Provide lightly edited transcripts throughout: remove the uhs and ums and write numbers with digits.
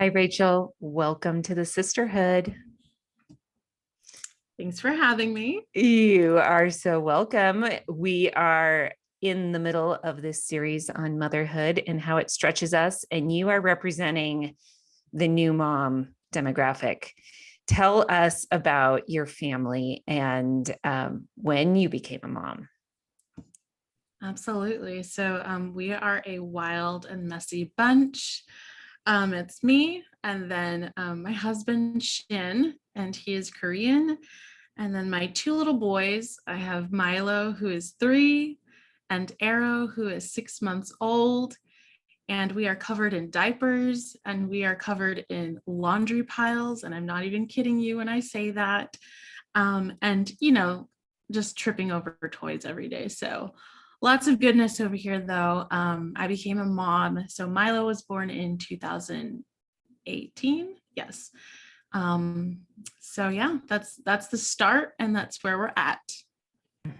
Hi, Rachel. Welcome to the Sisterhood. Thanks for having me. You are so welcome. We are in the middle of this series on motherhood and how it stretches us, and you are representing the new mom demographic. Tell us about your family and when you became a mom. Absolutely. We are a wild and messy bunch. It's me, and then my husband, Shin, and he is Korean. And then my two little boys, I have Milo, who is 3, and Arrow, who is 6 months old. And we are covered in diapers and we are covered in laundry piles. And I'm not even kidding you when I say that. And just tripping over toys every day. So lots of goodness over here, though. I became a mom. So Milo was born in 2018. Yes. That's the start, and that's where we're at.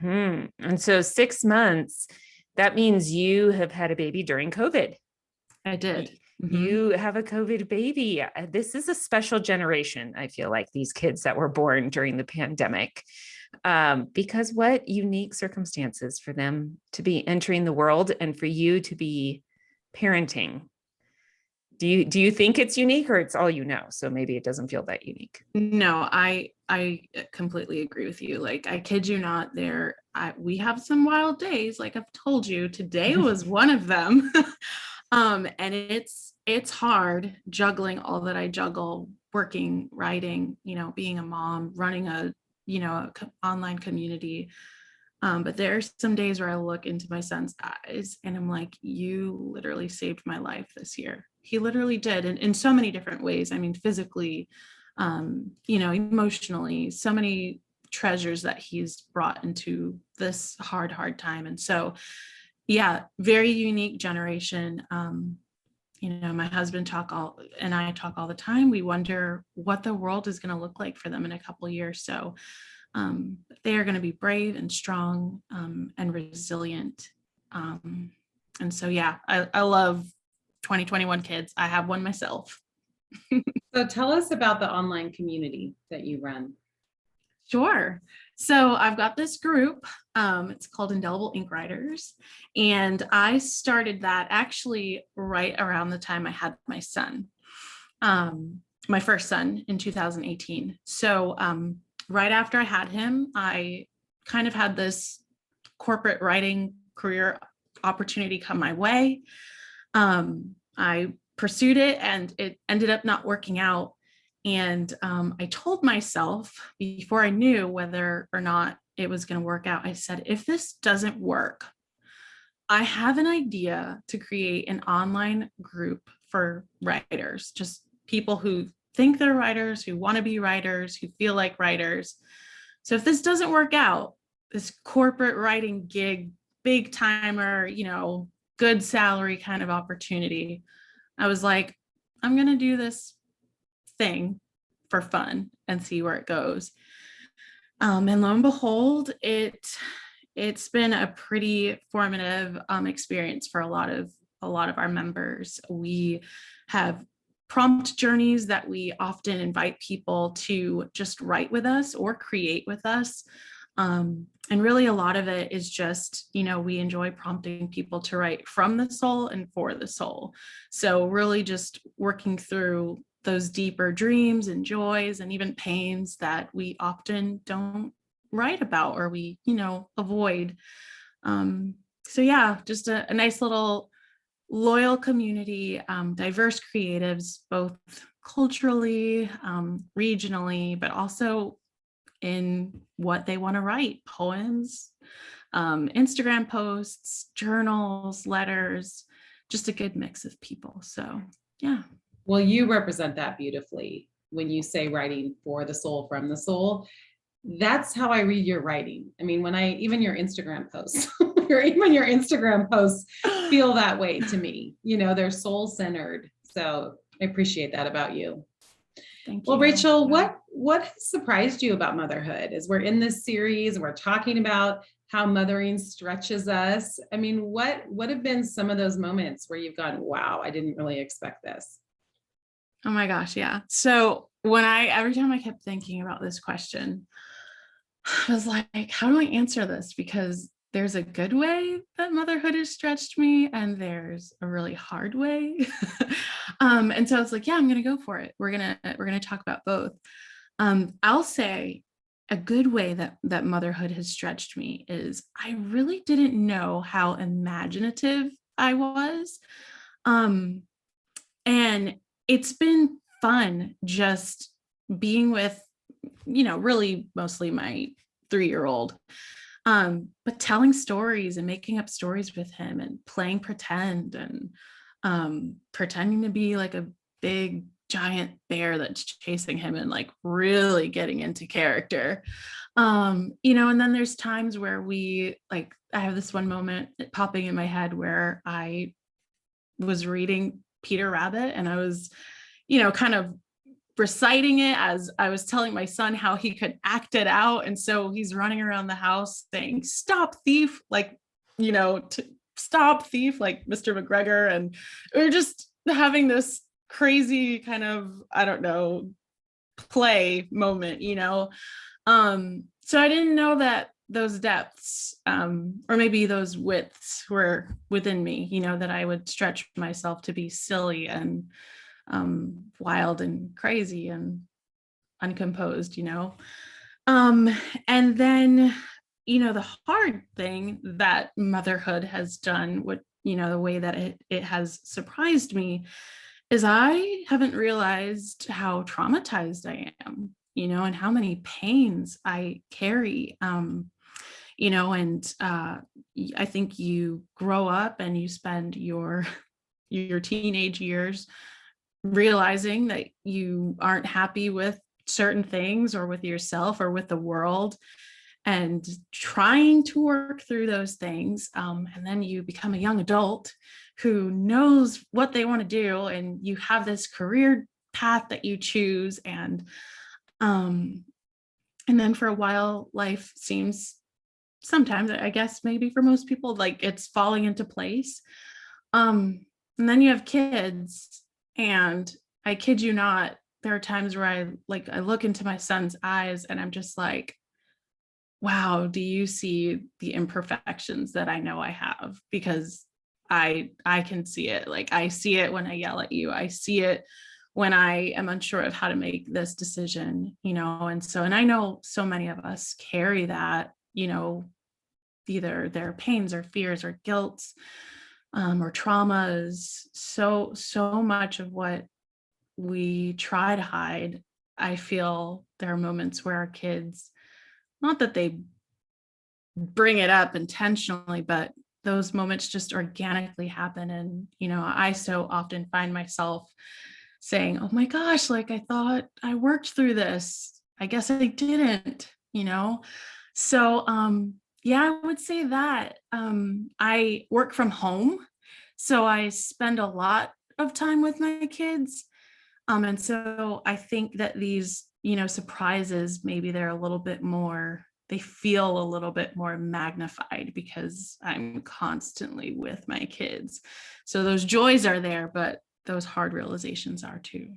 And so 6 months, that means you have had a baby during COVID. I did. You have a COVID baby. This is a special generation. I feel like these kids that were born during the pandemic, because what unique circumstances for them to be entering the world and for you to be parenting. Do you think it's unique, or it's all you know? So maybe it doesn't feel that unique. No, I completely agree with you. Like, I kid you not, we have some wild days. Like I've told you, today was one of them. And it's hard juggling all that I juggle: working, writing, being a mom, running online community. But there are some days where I look into my son's eyes and I'm like, you literally saved my life this year. He literally did, in so many different ways. I mean, physically, emotionally, so many treasures that he's brought into this hard time. And so, yeah, very unique generation. My husband and I talk all the time. We wonder what the world is going to look like for them in a couple of years. So they are going to be brave and strong and resilient. And so, yeah, I love 2021 kids. I have one myself. So tell us about the online community that you run. Sure. So I've got this group. It's called Indelible Ink Writers. And I started that actually right around the time I had my son, my first son, in 2018. So right after I had him, I kind of had this corporate writing career opportunity come my way. I pursued it and it ended up not working out. And I told myself, before I knew whether or not it was going to work out, I said, if this doesn't work, I have an idea to create an online group for writers, just people who think they're writers, who want to be writers, who feel like writers. So if this doesn't work out, this corporate writing gig, big timer, good salary kind of opportunity, I was like, I'm going to do this thing for fun and see where it goes. And lo and behold, it's been a pretty formative experience for a lot of our members. We have prompt journeys that we often invite people to just write with us or create with us. And really a lot of it is just, we enjoy prompting people to write from the soul and for the soul. So really just working through those deeper dreams and joys and even pains that we often don't write about or we, avoid. So yeah, just a nice little loyal community, diverse creatives, both culturally, regionally, but also in what they want to write: poems, Instagram posts, journals, letters, just a good mix of people. So yeah. Well, you represent that beautifully when you say writing for the soul, from the soul. That's how I read your writing. I mean, even your Instagram posts, even your Instagram posts feel that way to me. They're soul centered. So I appreciate that about you. Thank you. Well, Rachel, what has surprised you about motherhood? As we're in this series, we're talking about how mothering stretches us. I mean, what have been some of those moments where you've gone, wow, I didn't really expect this? Oh my gosh, yeah. So every time I kept thinking about this question, I was like, how do I answer this? Because there's a good way that motherhood has stretched me, and there's a really hard way. And so I was like, yeah, I'm gonna go for it. We're gonna talk about both. I'll say a good way that motherhood has stretched me is I really didn't know how imaginative I was. Um, and it's been fun just being with, really mostly my 3-year-old, but telling stories and making up stories with him and playing pretend and pretending to be like a big giant bear that's chasing him and like really getting into character. And then there's times where I have this one moment popping in my head where I was reading Peter Rabbit, and I was, kind of reciting it as I was telling my son how he could act it out. And so he's running around the house saying, "Stop thief," like, stop thief, like Mr. McGregor. And we're just having this crazy kind of, I don't know, play moment. So I didn't know that those depths, or maybe those widths were within me, that I would stretch myself to be silly and wild and crazy and uncomposed. Um, and then, the hard thing that motherhood has done, the way that it has surprised me, is I haven't realized how traumatized I am, and how many pains I carry. I think you grow up and you spend your teenage years realizing that you aren't happy with certain things or with yourself or with the world, and trying to work through those things. And then you become a young adult who knows what they want to do, and you have this career path that you choose. And then for a while, life seems, sometimes, I guess maybe for most people, like it's falling into place. And then you have kids, and I kid you not, there are times where I look into my son's eyes and I'm just like, wow, do you see the imperfections that I know I have? Because I can see it. Like, I see it when I yell at you. I see it when I am unsure of how to make this decision, and I know so many of us carry that, either their pains or fears or guilts, or traumas. So much of what we try to hide, I feel there are moments where our kids, not that they bring it up intentionally, but those moments just organically happen. And, I so often find myself saying, oh my gosh, like I thought I worked through this. I guess I didn't, So, yeah, I would say that. I work from home, so I spend a lot of time with my kids. And so I think that these, surprises, maybe they feel a little bit more magnified because I'm constantly with my kids. So those joys are there, but those hard realizations are too.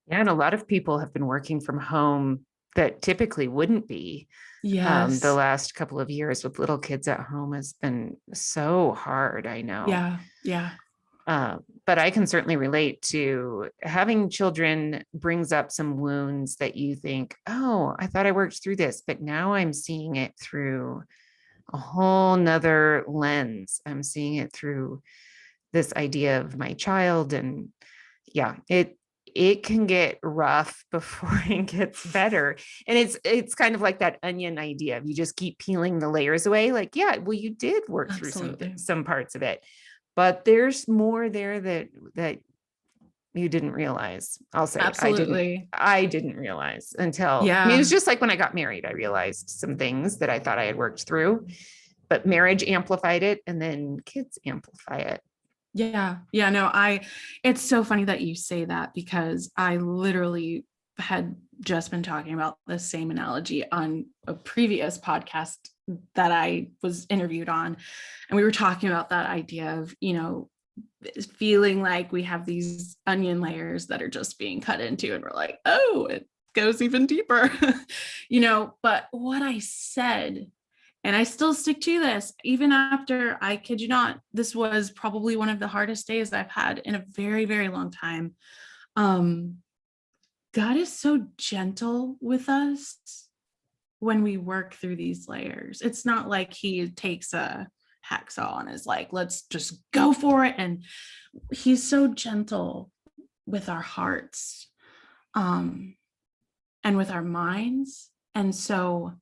Yeah, and a lot of people have been working from home that typically wouldn't be. Yes. The last couple of years with little kids at home has been so hard, I know. Yeah. Yeah. But I can certainly relate to having children brings up some wounds that you think, oh, I thought I worked through this, but now I'm seeing it through a whole nother lens. I'm seeing it through this idea of my child. And yeah, it can get rough before it gets better. And it's kind of like that onion idea of you just keep peeling the layers away. Like, yeah, well, you did work through some parts of it, but there's more there that you didn't realize. I'll say Absolutely. I didn't realize until, I mean, it was just like when I got married, I realized some things that I thought I had worked through, but marriage amplified it, and then kids amplify it. Yeah. Yeah. No, it's so funny that you say that, because I literally had just been talking about the same analogy on a previous podcast that I was interviewed on. And we were talking about that idea of, feeling like we have these onion layers that are just being cut into, and we're like, oh, it goes even deeper, but what I said, and I still stick to this, even after, I kid you not, this was probably one of the hardest days I've had in a very, very long time. God is so gentle with us when we work through these layers. It's not like he takes a hacksaw and is like, let's just go for it. And he's so gentle with our hearts, and with our minds. And so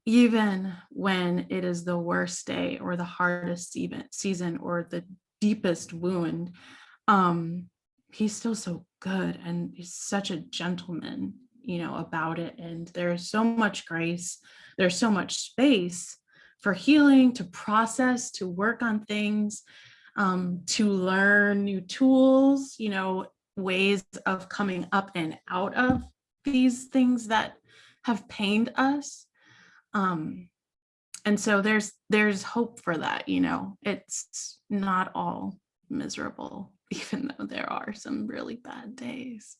even when it is the worst day or the hardest season or the deepest wound, he's still so good, and he's such a gentleman, about it. And there's so much grace, there's so much space for healing, to process, to work on things, to learn new tools, ways of coming up and out of these things that have pained us. And so there's hope for that. It's not all miserable, even though there are some really bad days.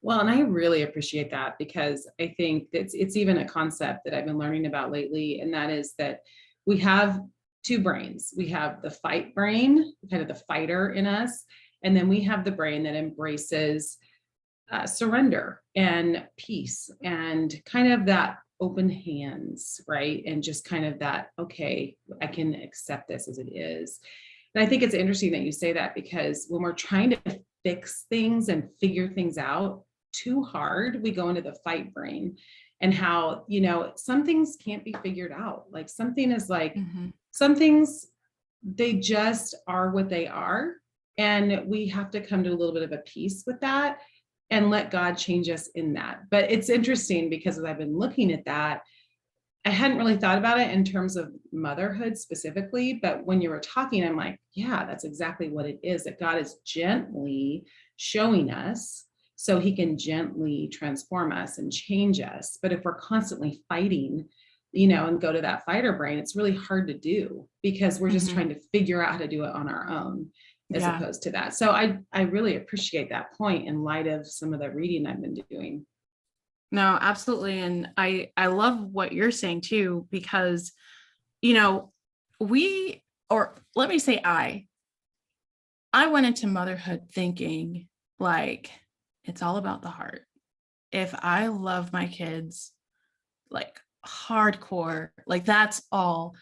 Well, and I really appreciate that, because I think it's even a concept that I've been learning about lately, and that is that we have two brains. We have the fight brain, kind of the fighter in us, and then we have the brain that embraces surrender and peace and kind of that open hands, right? And just kind of that, okay, I can accept this as it is. And I think it's interesting that you say that, because when we're trying to fix things and figure things out too hard, we go into the fight brain, and how, some things can't be figured out. Like something is like, some things, they just are what they are. And we have to come to a little bit of a peace with that and let God change us in that. But it's interesting, because as I've been looking at that, I hadn't really thought about it in terms of motherhood specifically, but when you were talking, I'm like, yeah, that's exactly what it is, that God is gently showing us so he can gently transform us and change us. But if we're constantly fighting, and go to that fighter brain, it's really hard to do, because we're just trying to figure out how to do it on our own, as opposed to that. So I really appreciate that point in light of some of the reading I've been doing. No, absolutely. And I love what you're saying too, because, let me say, I went into motherhood thinking like, it's all about the heart. If I love my kids, like hardcore, like that's all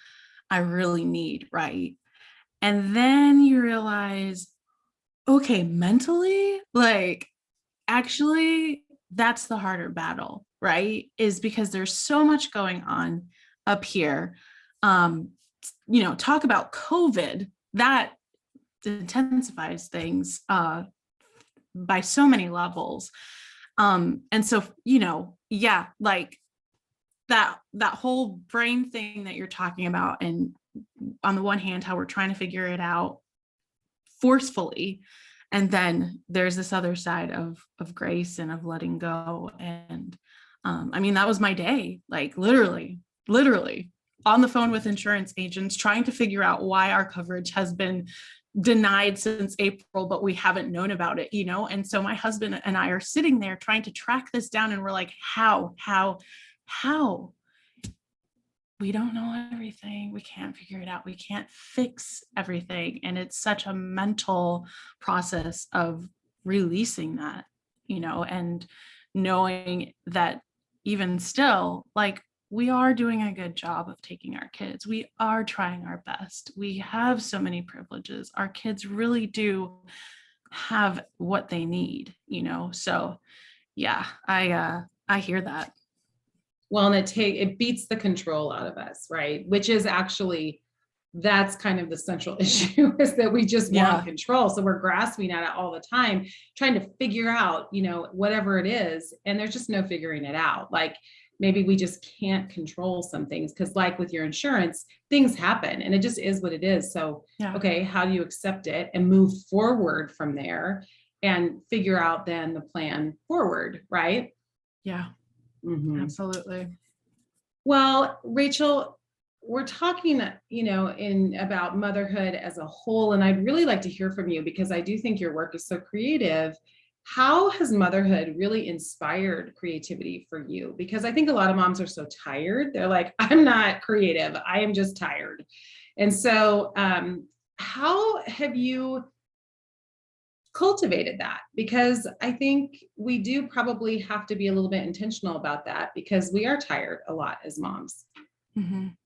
I really need. Right. And then you realize, okay, mentally, like, actually, that's the harder battle, right? Is because there's so much going on up here. Talk about COVID, that intensifies things by so many levels. And so, like that whole brain thing that you're talking about, and on the one hand, how we're trying to figure it out forcefully, and then there's this other side of grace and of letting go. And that was my day, like literally on the phone with insurance agents, trying to figure out why our coverage has been denied since April, but we haven't known about it, And so my husband and I are sitting there trying to track this down, and we're like, how? We don't know everything. We can't figure it out. We can't fix everything. And it's such a mental process of releasing that, and knowing that even still, like, we are doing a good job of taking our kids. We are trying our best. We have so many privileges. Our kids really do have what they need, So yeah, I hear that. Well, and it beats the control out of us, right? Which is actually, that's kind of the central issue, is that we just want control. So we're grasping at it all the time, trying to figure out, whatever it is. And there's just no figuring it out. Like maybe we just can't control some things, because like with your insurance, things happen and it just is what it is. So, okay, how do you accept it and move forward from there and figure out then the plan forward, right? Yeah. Absolutely. Well, Rachel, we're talking, in about motherhood as a whole, and I'd really like to hear from you because I do think your work is so creative. How has motherhood really inspired creativity for you? Because I think a lot of moms are so tired. They're like, I'm not creative. I am just tired. And so, how have you cultivated that? Because I think we do probably have to be a little bit intentional about that because we are tired a lot as moms. Mhm.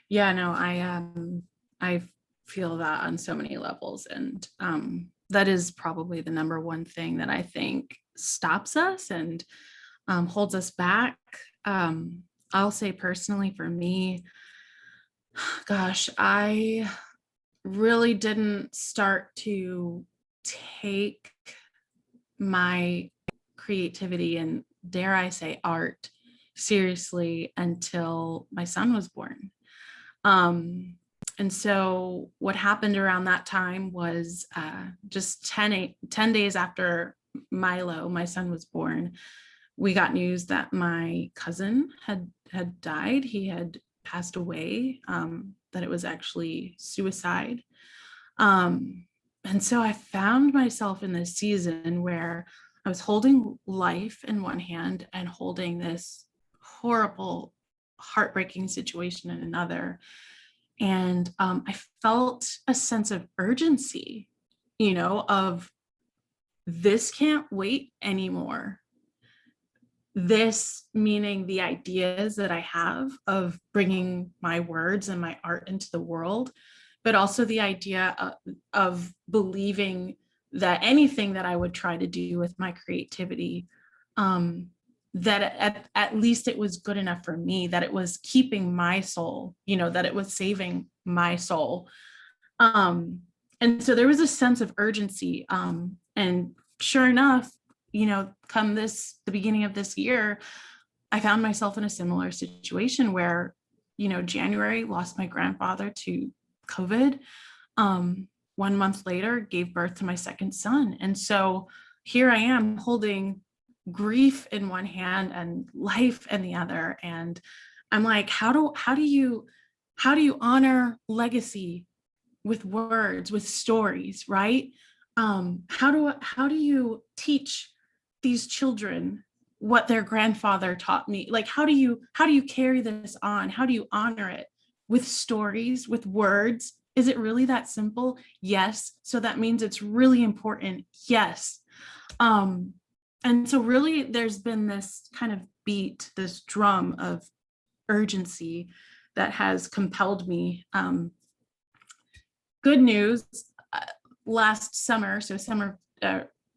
Yeah, no, I feel that on so many levels. And that is probably the number one thing that I think stops us and holds us back. I'll say personally for me, gosh, I really didn't start to take my creativity and, dare I say, art seriously until my son was born. Um, and so what happened around that time was just 10 days after Milo, my son, was born, we got news that my cousin had died. He had passed away, that it was actually suicide. And so I found myself in this season where I was holding life in one hand and holding this horrible, heartbreaking situation in another. And I felt a sense of urgency, of this can't wait anymore. This meaning the ideas that I have of bringing my words and my art into the world, but also the idea of believing that anything that I would try to do with my creativity, that at least it was good enough for me, that it was keeping my soul, that it was saving my soul. And so there was a sense of urgency. And sure enough, come the beginning of this year, I found myself in a similar situation where, January, lost my grandfather to COVID. 1 month later, gave birth to my second son. And so here I am holding grief in one hand and life in the other. And I'm like, how do you honor legacy with words, with stories, right? How do you teach these children what their grandfather taught me? Like, how do you carry this on? How do you honor it? With stories, with words? Is it really that simple? Yes. So that means it's really important. Yes. And so really there's been this kind of beat, this drum of urgency that has compelled me. Good news, last summer, so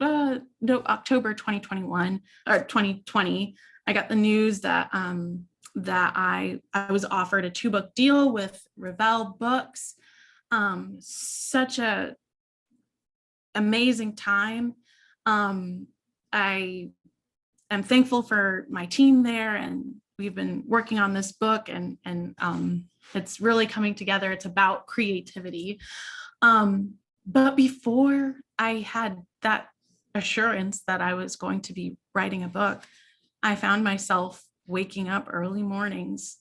October 2021 or 2020, I got the news that I was offered a 2-book deal with Revell Books. Such a amazing time. I am thankful for my team there, and we've been working on this book, and it's really coming together. It's about creativity. But before I had that assurance that I was going to be writing a book, I found myself waking up early mornings,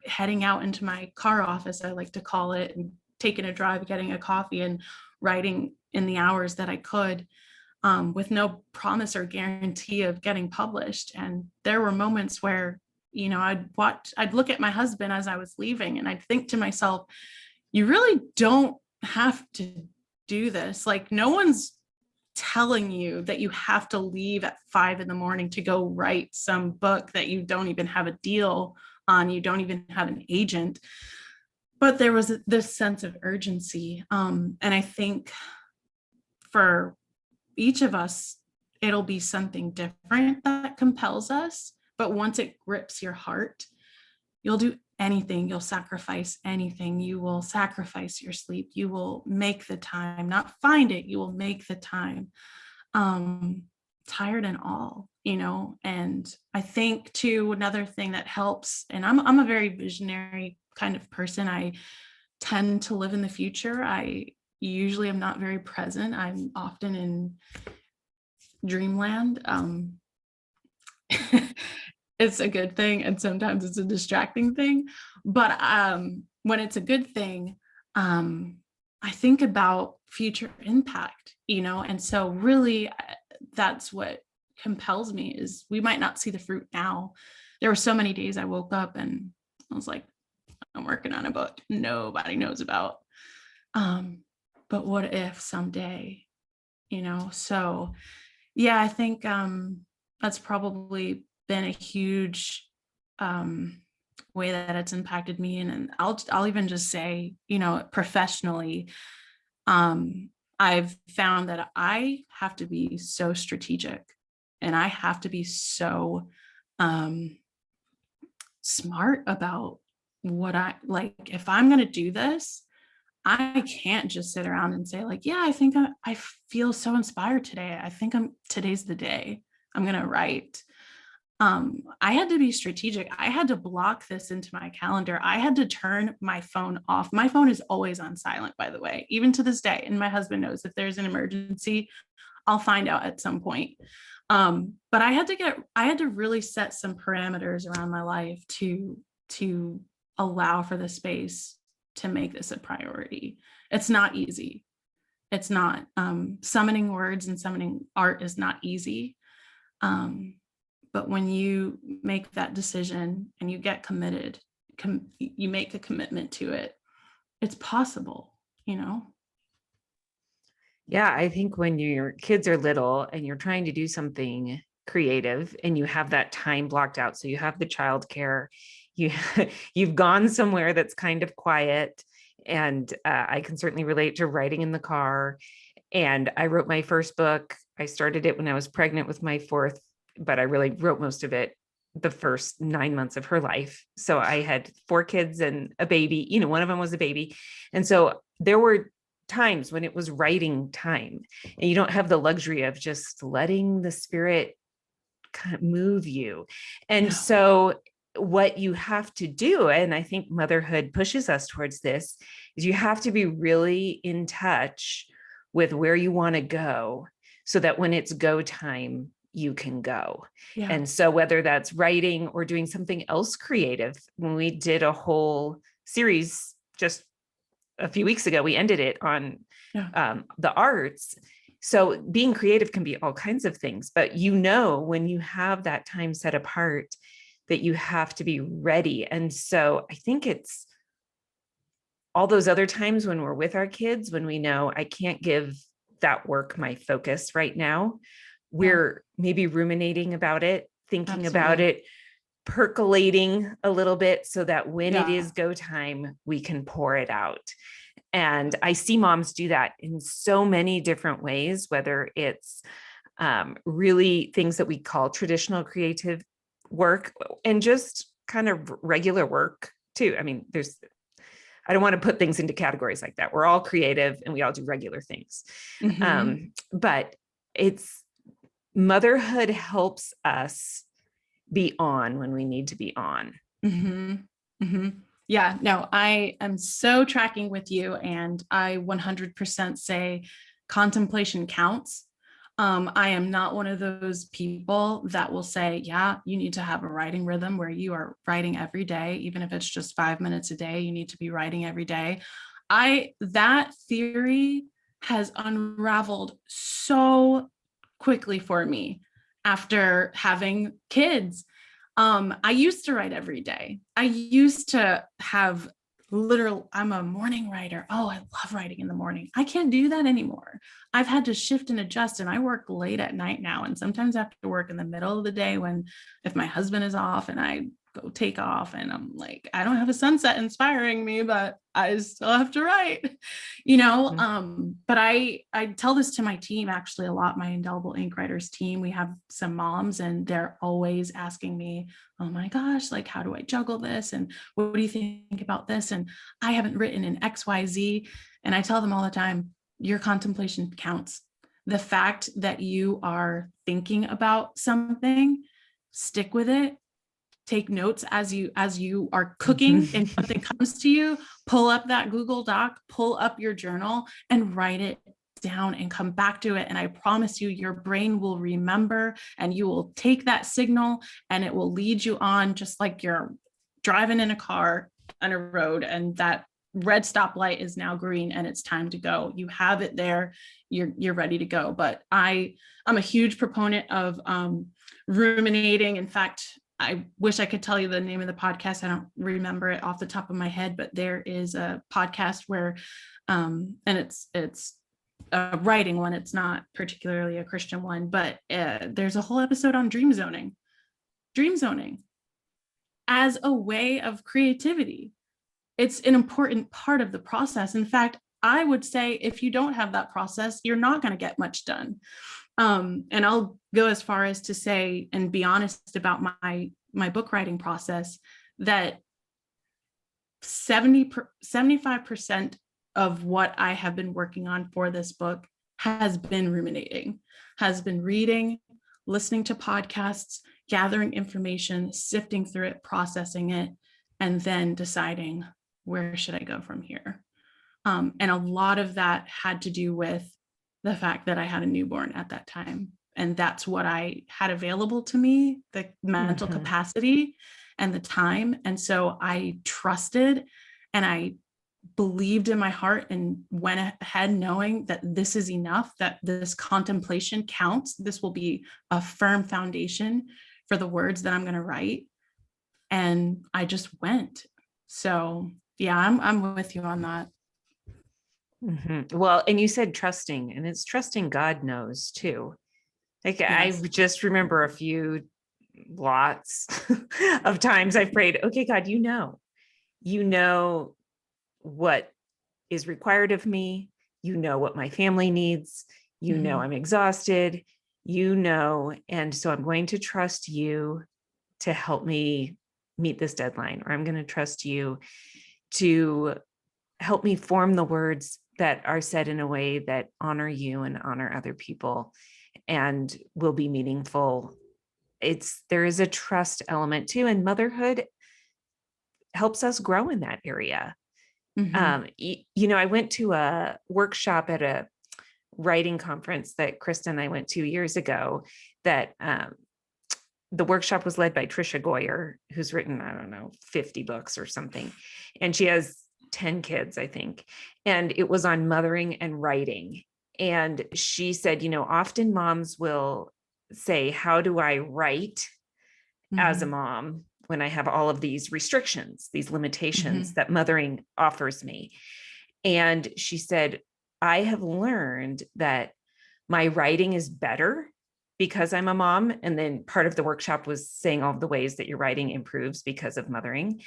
heading out into my car office, I like to call it, and taking a drive, getting a coffee, and writing in the hours that I could, with no promise or guarantee of getting published. And there were moments where, I'd look at my husband as I was leaving, and I'd think to myself, you really don't have to do this. Like, no one's telling you that you have to leave at 5 a.m. to go write some book that you don't even have a deal on, you don't even have an agent. But there was this sense of urgency. And I think for each of us, it'll be something different that compels us. But once it grips your heart, you'll do anything. You'll sacrifice anything. You will sacrifice your sleep. You will make the time, not find it. You will make the time, tired and all, and I think too, another thing that helps, and I'm a very visionary kind of person. I tend to live in the future. I usually am not very present. I'm often in dreamland. It's a good thing, and sometimes it's a distracting thing. But when it's a good thing, I think about future impact, and so really that's what compels me is we might not see the fruit now. There were so many days I woke up and I was like, I'm working on a book nobody knows about. But what if someday, So yeah, I think that's probably been a huge way that it's impacted me. And I'll even just say, professionally, I've found that I have to be so strategic and I have to be so smart about what I like. If I'm going to do this, I can't just sit around and say like, yeah, I think I feel so inspired today. I think today's the day I'm going to write. I had to be strategic. I had to block this into my calendar. I had to turn my phone off. My phone is always on silent, by the way, even to this day. And my husband knows if there's an emergency, I'll find out at some point. But I had to really set some parameters around my life to allow for the space to make this a priority. It's not easy. It's not. Summoning words and summoning art is not easy. But when you make that decision and you get committed, you make a commitment to it, it's possible, Yeah, I think when your kids are little and you're trying to do something creative and you have that time blocked out, so you have the childcare, you've gone somewhere that's kind of quiet, and I can certainly relate to writing in the car. And I wrote my first book. I started it when I was pregnant with my fourth, but I really wrote most of it the first 9 months of her life. So I had 4 kids and a baby, one of them was a baby. And so there were times when it was writing time and you don't have the luxury of just letting the spirit kind of move you. And so what you have to do, and I think motherhood pushes us towards this, is you have to be really in touch with where you want to go so that when it's go time, you can go. Yeah. And so whether that's writing or doing something else creative, when we did a whole series just a few weeks ago, we ended it on the arts. So being creative can be all kinds of things, but when you have that time set apart, that you have to be ready. And so I think it's all those other times when we're with our kids, when we know I can't give that work my focus right now, we're maybe ruminating about it, thinking about it, percolating a little bit so that when it is go time, we can pour it out. And I see moms do that in so many different ways, whether it's really things that we call traditional creative work and just kind of regular work too. I mean, I don't want to put things into categories like that. We're all creative and we all do regular things. Mm-hmm. But motherhood helps us be on when we need to be on. Mm-hmm. Mm-hmm. Yeah, no, I am so tracking with you, and I 100% say contemplation counts. I am not one of those people that will say, yeah, you need to have a writing rhythm where you are writing every day, even if it's just 5 minutes a day, you need to be writing every day. That theory has unraveled so quickly for me after having kids. I used to write every day. I used to have I'm a morning writer. Oh, I love writing in the morning. I can't do that anymore. I've had to shift and adjust, and I work late at night now. And sometimes I have to work in the middle of the day if my husband is off and I go take off and I'm like, I don't have a sunset inspiring me, but I still have to write, but I tell this to my team actually a lot, my Indelible Ink Writers team. We have some moms and they're always asking me, oh my gosh, like, how do I juggle this? And what do you think about this? And I haven't written in XYZ. And I tell them all the time, your contemplation counts. The fact that you are thinking about something, stick with it. Take notes as you are cooking and something comes to you, pull up that Google Doc, pull up your journal and write it down and come back to it. And I promise you, your brain will remember and you will take that signal and it will lead you on, just like you're driving in a car. on a road, and that red stoplight is now green and it's time to go. You have it there, you're ready to go. But I'm a huge proponent of ruminating. In fact, I wish I could tell you the name of the podcast. I don't remember it off the top of my head, but there is a podcast where and it's a writing one. It's not particularly a Christian one, but there's a whole episode on dream zoning as a way of creativity. It's an important part of the process. In fact, I would say if you don't have that process, you're not going to get much done. And I'll go as far as to say and be honest about my book writing process, that 75% of what I have been working on for this book has been ruminating, has been reading, listening to podcasts, gathering information, sifting through it, processing it, and then deciding, where should I go from here? And a lot of that had to do with the fact that I had a newborn at that time. And that's what I had available to me, the mental capacity and the time. And so I trusted and I believed in my heart and went ahead knowing that this is enough, that this contemplation counts. This will be a firm foundation for the words that I'm going to write. And I just went. So yeah, I'm with you on that. Well, and you said trusting, and it's trusting God knows too. Like Yes. I just remember a few lots of times I've prayed, okay, God, you know what is required of me. You know what my family needs. You know I'm exhausted, and so I'm going to trust you to help me meet this deadline, or I'm going to trust you to help me form the words that are said in a way that honor you and honor other people and will be meaningful. There is a trust element too, and motherhood helps us grow in that area. I went to a workshop at a writing conference that Krista and I went to years ago, that the workshop was led by Trisha Goyer, who's written, 50 books or something. And she has 10 kids, I think. And it was on mothering and writing. And she said, often moms will say, how do I write as a mom when I have all of these restrictions, these limitations that mothering offers me? And she said, I have learned that my writing is better because I'm a mom. And then part of the workshop was saying all the ways that your writing improves because of mothering.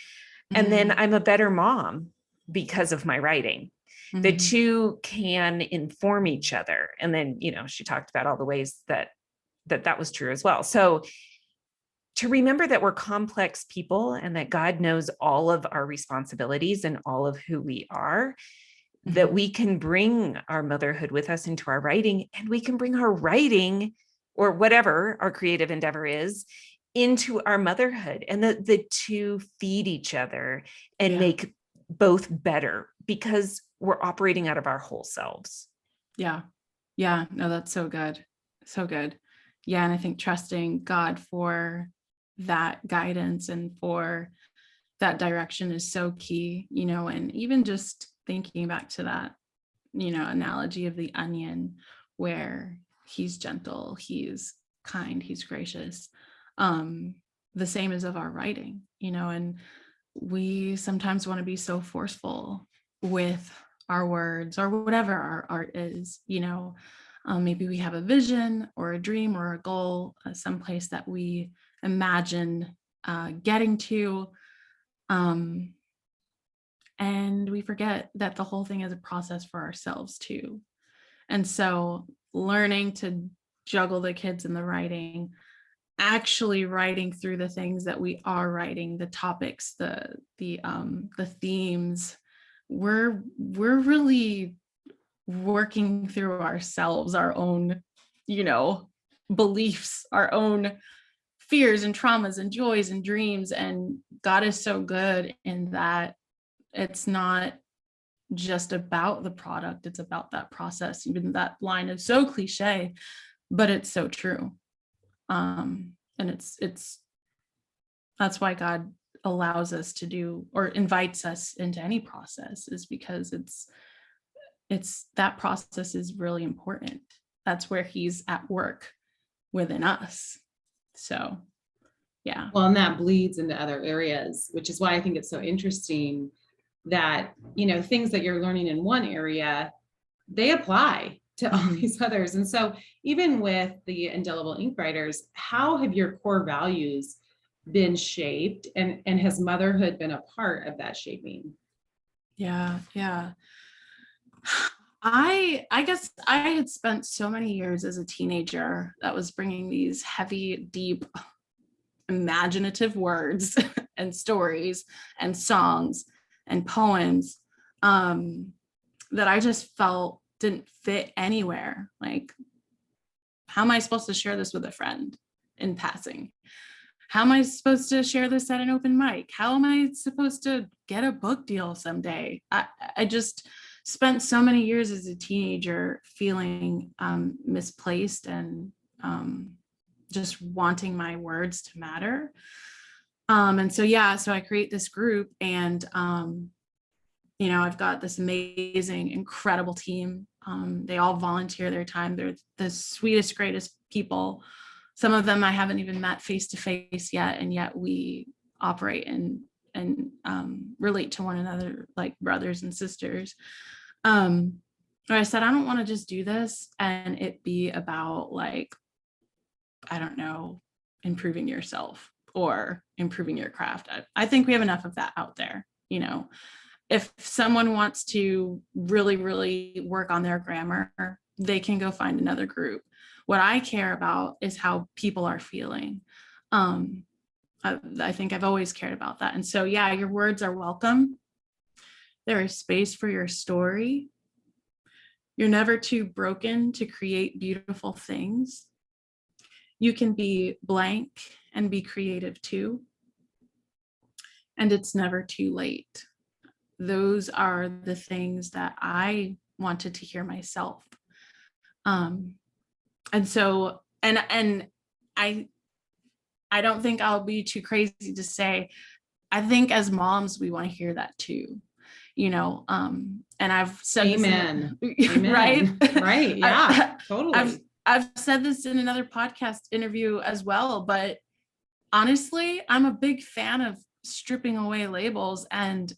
And then I'm a better mom because of my writing. The two can inform each other. And then, she talked about all the ways that was true as well. So to remember that we're complex people and that God knows all of our responsibilities and all of who we are, that we can bring our motherhood with us into our writing, and we can bring our writing or whatever our creative endeavor is into our motherhood, and the two feed each other and make both better because we're operating out of our whole selves. Yeah. No, that's so good. So good. Yeah. And I think trusting God for that guidance and for that direction is so key, and even just thinking back to that, analogy of the onion, where he's gentle, he's kind, he's gracious. The same as of our writing, and we sometimes want to be so forceful with our words or whatever our art is, maybe we have a vision or a dream or a goal, someplace that we imagine getting to. And we forget that the whole thing is a process for ourselves too. And so learning to juggle the kids and the writing, actually writing through the things that we are writing, the topics, the themes, we're really working through ourselves, our own, beliefs, our own fears and traumas and joys and dreams. And God is so good in that it's not just about the product, it's about that process. Even that line is so cliche, but it's so true. And it's that's why God allows us to do or invites us into any process is because it's that process is really important. That's where he's at work within us. So yeah. Well, and that bleeds into other areas, which is why I think it's so interesting that, you know, things that you're learning in one area, they apply to all these others. And so even with the Indelible Ink Writers, how have your core values been shaped, and has motherhood been a part of that shaping? Yeah. I guess I had spent so many years as a teenager that was bringing these heavy, deep, imaginative words and stories and songs and poems that I just felt didn't fit anywhere. Like, how am I supposed to share this with a friend in passing? How am I supposed to share this at an open mic? How am I supposed to get a book deal someday? I just spent so many years as a teenager feeling misplaced and just wanting my words to matter. And so I create this group, and I've got this amazing, incredible team. They all volunteer their time. They're the sweetest, greatest people. Some of them I haven't even met face to face yet, and yet we operate and relate to one another like brothers and sisters. I said, I don't want to just do this and it be about, like, I don't know, improving yourself or improving your craft. I think we have enough of that out there. If someone wants to really, really work on their grammar, they can go find another group. What I care about is how people are feeling. I think I've always cared about that. And so, your words are welcome. There is space for your story. You're never too broken to create beautiful things. You can be blank and be creative too. And it's never too late. Those are the things that I wanted to hear myself. And so, and I don't think I'll be too crazy to say, I think as moms, we want to hear that too, and I've said, Amen. this Amen. Right. Yeah, totally. I've said this in another podcast interview as well, but honestly, I'm a big fan of stripping away labels, and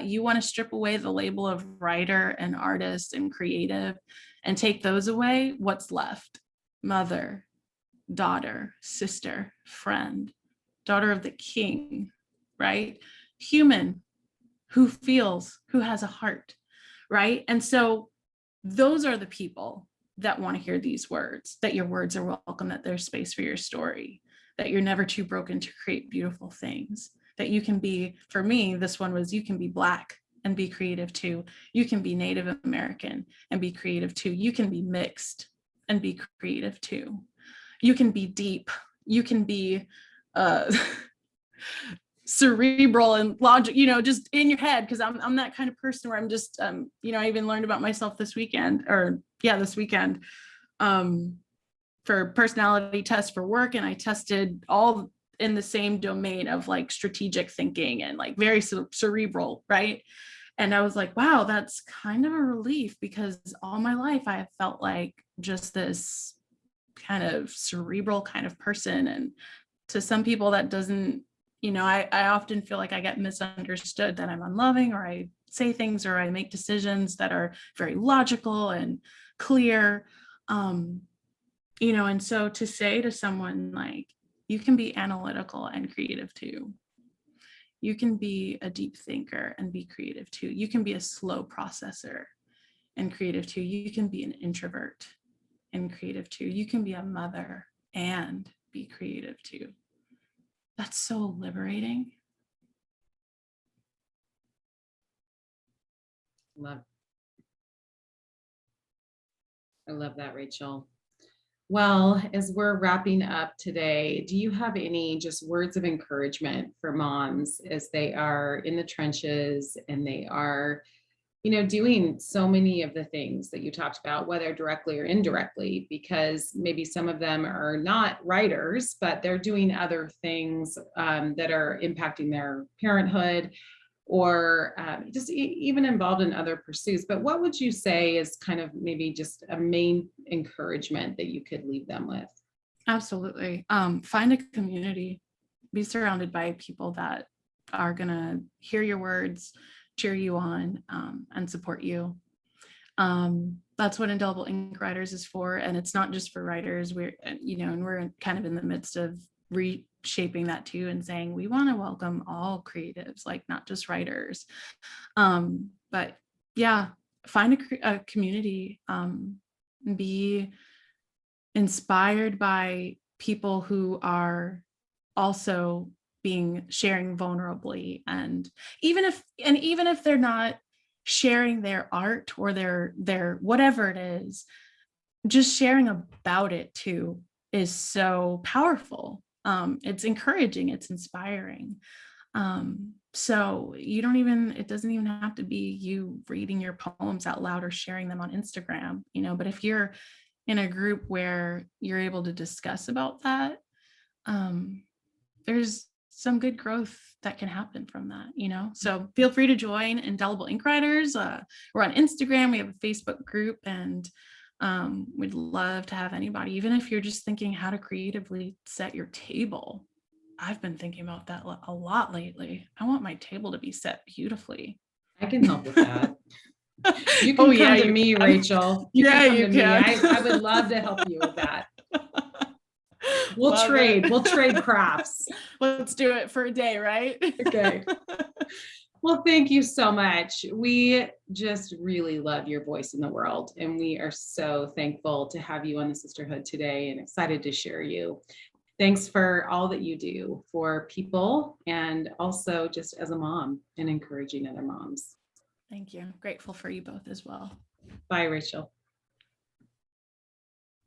you want to strip away the label of writer and artist and creative and take those away. What's left? Mother, daughter, sister, friend, daughter of the king, right? Human, who feels, who has a heart, right? And so those are the people that want to hear these words, that your words are welcome, that there's space for your story, that you're never too broken to create beautiful things, that you can be, for me, this one was, you can be Black and be creative too. You can be Native American and be creative too. You can be mixed and be creative too. You can be deep. You can be cerebral and logic, just in your head, because I'm that kind of person where I'm just, I even learned about myself this weekend, for personality tests for work, and I tested all in the same domain of like strategic thinking and like very cerebral, right? And I was like, wow, that's kind of a relief, because all my life I have felt like just this kind of cerebral kind of person. And to some people that doesn't, I often feel like I get misunderstood, that I'm unloving, or I say things or I make decisions that are very logical and clear. And so to say to someone, like, you can be analytical and creative too. You can be a deep thinker and be creative too. You can be a slow processor and creative too. You can be an introvert and creative too. You can be a mother and be creative too. That's so liberating. I love that, Rachel. Well, as we're wrapping up today, do you have any just words of encouragement for moms as they are in the trenches and they are, doing so many of the things that you talked about, whether directly or indirectly, because maybe some of them are not writers, but they're doing other things that are impacting their parenthood, or just even involved in other pursuits. But what would you say is kind of maybe just a main encouragement that you could leave them with? Absolutely. Find a community, be surrounded by people that are going to hear your words, cheer you on, and support you. That's what Indelible Ink Writers is for. And it's not just for writers. And we're kind of in the midst of reshaping that too, and saying we want to welcome all creatives, like not just writers. But yeah, find a community, be inspired by people who are also sharing vulnerably, and even if they're not sharing their art or their whatever it is, just sharing about it too is so powerful. It's encouraging, it's inspiring. So it doesn't even have to be you reading your poems out loud or sharing them on Instagram, but if you're in a group where you're able to discuss about that, there's some good growth that can happen from that, So feel free to join Indelible Ink Writers. We're on Instagram, we have a Facebook group, and we'd love to have anybody, even if you're just thinking how to creatively set your table. I've been thinking about that a lot lately. I want my table to be set beautifully. I can help with that. You can come to me, Rachel. You can. I would love to help you with that. We'll trade crafts. Let's do it for a day, right? Okay. Well, thank you so much. We just really love your voice in the world, and we are so thankful to have you on the Sisterhood today and excited to share you. Thanks for all that you do for people, and also just as a mom and encouraging other moms. Thank you. I'm grateful for you both as well. Bye, Rachel.